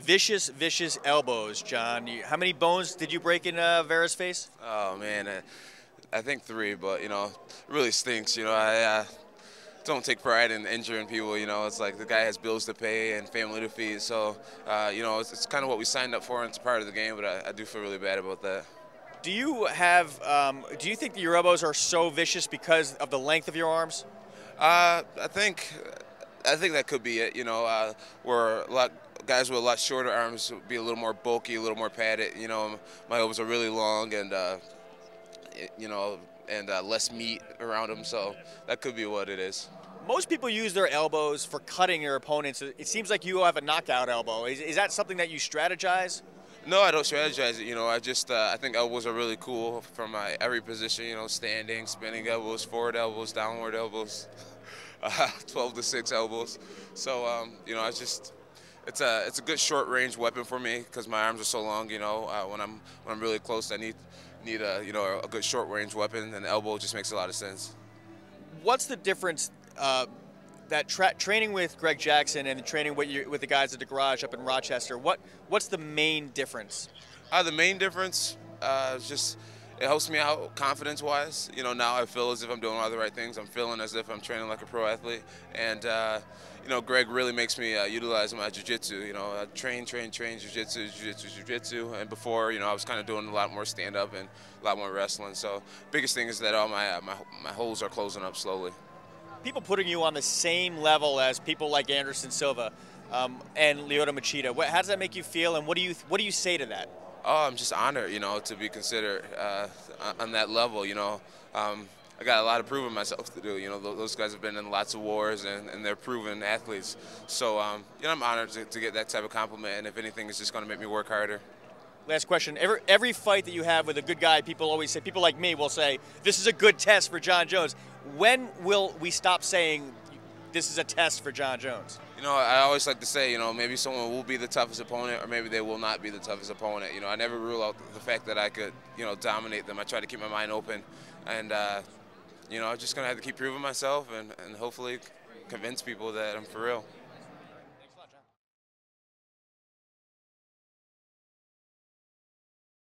vicious, vicious elbows, John. How many bones did you break in Vera's face? Oh man, I think 3, but you know, it really stinks. You know, I don't take pride in injuring people. You know, it's like the guy has bills to pay and family to feed. So, you know, it's kind of what we signed up for, and it's a part of the game. But I do feel really bad about that. Do you have? Do you think that your elbows are so vicious because of the length of your arms? I think that could be it. You know, where guys with a lot shorter arms would be a little more bulky, a little more padded. You know, my elbows are really long and you know, and less meat around them. So that could be what it is. Most people use their elbows for cutting their opponents. It seems like you have a knockout elbow. Is that something that you strategize? No, I don't strategize it. You know, I think elbows are really cool from every position. You know, standing, spinning elbows, forward elbows, downward elbows, 12 to 6 elbows. So you know, it's a good short range weapon for me because my arms are so long. You know, when I'm really close, I need a you know a good short range weapon, and the elbow just makes a lot of sense. What's the difference? That training with Greg Jackson and training with the guys at the garage up in Rochester, what's the main difference? The main difference is just it helps me out confidence-wise. You know, now I feel as if I'm doing all the right things. I'm feeling as if I'm training like a pro athlete, and you know, Greg really makes me utilize my jiu-jitsu. You know, train, jiu-jitsu, and before, you know, I was kind of doing a lot more stand-up and a lot more wrestling. So, biggest thing is that all my holes are closing up slowly. People putting you on the same level as people like Anderson Silva and Lyoto Machida. How does that make you feel, and what do you say to that? Oh, I'm just honored, you know, to be considered on that level. You know, I got a lot of proving myself to do. You know, those guys have been in lots of wars, and they're proven athletes. So, you know, I'm honored to get that type of compliment, and if anything, it's just going to make me work harder. Last question. Every fight that you have with a good guy, people like me will say, this is a good test for Jon Jones. When will we stop saying this is a test for Jon Jones? You know, I always like to say, you know, maybe someone will be the toughest opponent or maybe they will not be the toughest opponent. You know, I never rule out the fact that I could, you know, dominate them. I try to keep my mind open. And, you know, I'm just going to have to keep proving myself and hopefully convince people that I'm for real.